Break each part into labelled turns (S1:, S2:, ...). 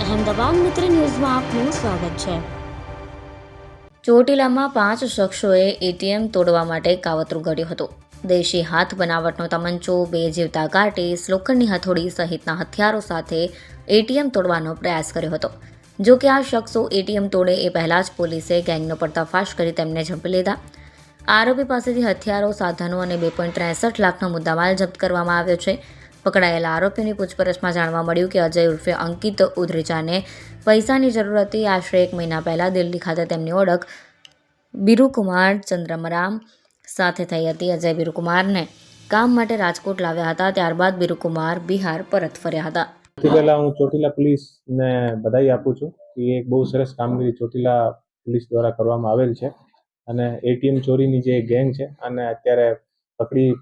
S1: અહેમદાબાદ મિત્ર ન્યૂઝમાં આપનું સ્વાગત છે। ચોટીલામાં 5 શખ્સોએ એટીએમ તોડવા માટે કાવતરું ઘડ્યું હતું। દેશી હાથ બનાવટનો તમંચો, 2 જીવતા કાર્ટીસ, લોખંડની હથોડી સહિતના હથિયારો સાથે એટીએમ તોડવાનો પ્રયાસ કર્યો હતો। જો કે આ શખ્સો એટીએમ તોડે એ પહેલા જ પોલીસે ગેંગનો પર્દાફાશ કરી તેમને ઝડપી લીધા। આરોપી પાસેથી હથિયારો, સાધનો અને 2.63 લાખનો મુદ્દામાલ જપ્ત કરવામાં આવ્યો છે। પકડાયેલા આરોપીની પૂછપરછમાં જાણવા મળ્યું કે અજય ઉર્ફે અંકિત ઉદ્રેજાને પૈસાની જરૂર હતી। આશરે 1 મહિના પહેલા દિલ્હી ખાતે તેમની ઓળખ બિરુકુમાર ચંદ્રમરામ સાથે થઈ હતી। અજય બિરુકુમારને કામ માટે રાજકોટ લાવ્યા હતા, ત્યારબાદ બિરુકુમાર બિહાર પરત ફર્યા હતા।
S2: સૌથી પહેલા હું ચોટીલા પોલીસને બધાઈ આપું છું કે એક બહુ સરસ કામગીરી ચોટીલા પોલીસ દ્વારા કરવામાં આવેલ છે અને એટીએમ ચોરીની જે ગેંગ છે અને અત્યારે પકડી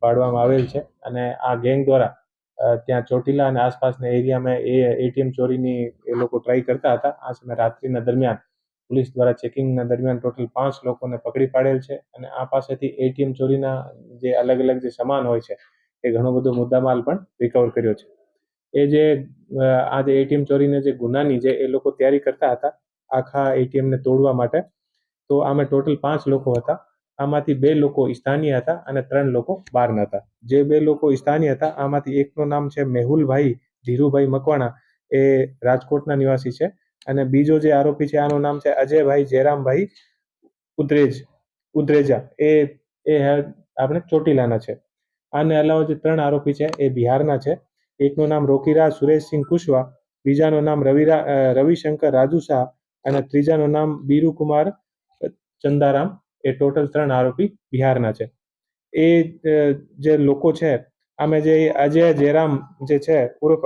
S2: પાડવામાં આવેલ છે અને આ ગેંગ દ્વારા ત્યાં ચોટીલા અને આસપાસના એરિયામાં એ એટીએમ ચોરીની એ લોકો ટ્રાય કરતા હતા। આ સમયે રાત્રિના દરમિયાન પોલીસ દ્વારા ચેકિંગના દરમિયાન ટોટલ 5 લોકોને પકડી પાડેલ છે અને આ પાસેથી એટીએમ ચોરીના જે અલગ અલગ જે સામાન હોય છે એ ઘણો બધો મુદ્દામાલ પણ રિકવર કર્યો છે। એ જે આ જે એટીએમ ચોરીને જે ગુનાની જે એ લોકો તૈયારી કરતા હતા આખા એટીએમને તોડવા માટે, તો આમાં ટોટલ 5 લોકો હતા। આમાંથી 2 લોકો સ્થાનીય હતા અને 3 લોકો બહારના હતા। જે 2 લોકો સ્થાનીય હતા આમાંથી એકનું નામ છે મેહુલભાઈ ધીરુભાઈ મકવાણા, એ રાજકોટના નિવાસી છે અને બીજો જે આરોપી છે આનું નામ છે અજયભાઈ જયરામભાઈ ઉદ્રેજા, એ આપણે ચોટીલાના છે। આને અલાવા જે 3 આરોપી છે એ બિહારના છે। એકનું નામ રોકીરાજ સુરેશસિંહ કુશવા, બીજાનું નામ રવિશંકર રાજુ શાહ અને ત્રીજાનું નામ બિરુકુમાર ચંદારામ। એ ટોટલ 3 આરોપી બિહારના છે। એ જે લોકો છે આમે જે અજય જયરામ જે છે ઉર્ફ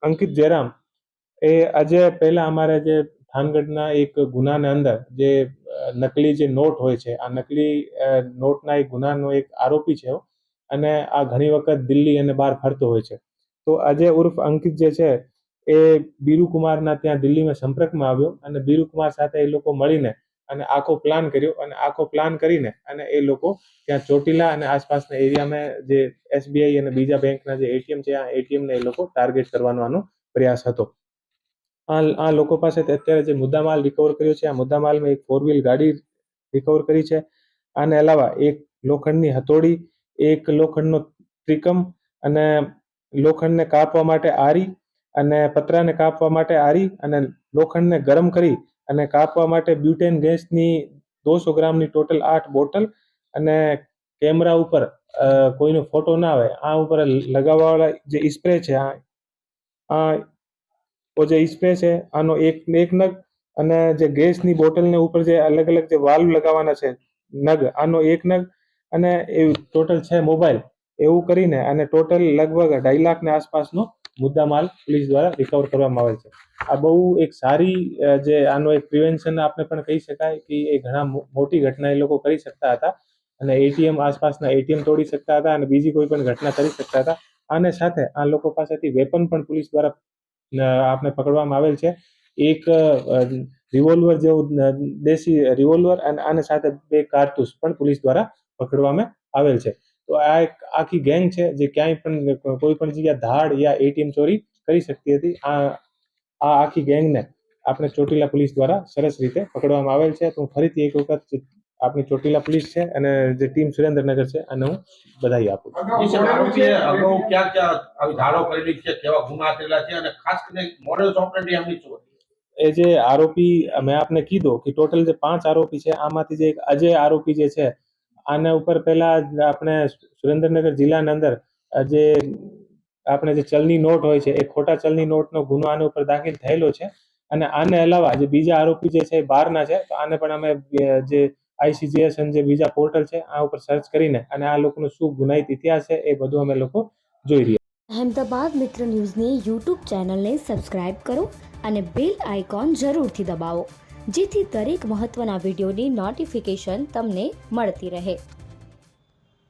S2: અંકિત જયરામ, એ અજય પહેલા અમારે જે થાનગઢના એક ગુનાના અંદર જે નકલી જે નોટ હોય છે, આ નકલી નોટના એક ગુનાનો એક આરોપી છે અને આ ઘણી વખત દિલ્હી અને બહાર ફરતો હોય છે। તો અજય ઉર્ફ અંકિત જે છે એ બિરુકુમારના ત્યાં દિલ્હીમાં સંપર્કમાં આવ્યો અને બિરુકુમાર સાથે એ લોકો મળીને અને આખો પ્લાન કર્યો અને આખો પ્લાન કરીને અને એ લોકો ત્યાં ચોટીલા અને આસપાસના એરિયામાં જે એસબીઆઈ અને બીજા બેંકના જે એટીએમ છે આ એટીએમને એ લોકો ટાર્ગેટ કરવાનો આનો પ્રયાસ હતો। આ લોકો પાસેથી અત્યારે જે મુદ્દામાલ રિકવર કર્યો છે, આ મુદ્દામાલમાં એક 4 વ્હીલ ગાડી રિકવર કરી છે। આને અલાવા એક લોખંડની હથોડી, એક લોખંડનો ત્રિકમ અને લોખંડને કાપવા માટે આરી અને પતરાને કાપવા માટે આરી અને લોખંડને ગરમ કરી અને કાપવા માટે બ્યુટેન ગેસની 200 ગ્રામની ટોટલ 8 બોટલ અને કેમેરા ઉપર કોઈનો ફોટો ના આવે આ ઉપર લગાવવાવાળા જે સ્પ્રે છે, આ જે સ્પ્રે છે આનો એક નગ અને જે ગેસની બોટલને ઉપર જે અલગ અલગ જે વાલ્વ લગાવવાના છે નગ, આનો 1 નગ અને એ ટોટલ 6 મોબાઈલ, એવું કરીને અને ટોટલ લગભગ 2.5 લાખની આસપાસનો મુદ્દામાલ પોલીસ દ્વારા રિકવર કરવામાં આવેલ છે। આ બહુ એક સારી જે આનો એક પ્રિવેન્શન આપણે પણ કહી શકાય કે એ ઘણા મોટી ઘટના એ લોકો કરી શકતા હતા અને એટીએમ આસપાસના એટીએમ તોડી શકતા હતા અને બીજી કોઈ પણ ઘટના કરી શકતા હતા। આને સાથે આ લોકો પાસેથી વેપન પણ પોલીસ દ્વારા આપણે પકડવામાં આવેલ છે। એક રિવોલ્વર જેવું દેશી રિવોલ્વર અને આને સાથે 2 કારતૂસ પણ પોલીસ દ્વારા પકડવામાં આવેલ છે। તો આ એક આખી ગેંગ છે જે ક્યાંય પણ કોઈ પણ જગ્યાએ ધાડ યા એટીએમ ચોરી કરી શકતી હતી। આ આખી ગેંગને આપણે ચોટીલા પોલીસ દ્વારા સરસ રીતે પકડવામાં આવેલ છે। તો હું ફરીથી એક વખત આપણી ચોટીલા પોલીસ છે અને જે ટીમ સુરેન્દ્રનગર છે અને હું બધાઈ આપું છું। એ જે આરોપી મેં આપને કીધો કે ટોટલ જે 5 આરોપી છે આમાંથી જે એક અજય આરોપી જે છે આના ઉપર પહેલા આપણે સુરેન્દ્રનગર જિલ્લાના અંદર જે આપણે જે ચલની નોટ હોય છે એ ખોટા ચલની નોટનો ગુનો આના ઉપર દાખલ થયેલો છે અને આને અલાવા જે બીજા આરોપી જે છે એ બહારના છે, તો આને પણ અમે જે ICGS અને જે બીજા પોર્ટલ છે આ ઉપર સર્ચ કરીને અને આ લોકોનો શું ગુનાહિત ઇતિહાસ છે એ બધું અમે લોકો જોઈ રહ્યા।
S1: અહેમદાબાદ મિત્ર ન્યૂઝની યુટ્યુબ ચેનલને સબસ્ક્રાઇબ કરો અને બેલ આઇકોન જરૂરથી દબાવો, જેથી દરેક મહત્વના વિડીયોની નોટિફિકેશન તમને મળતી રહે।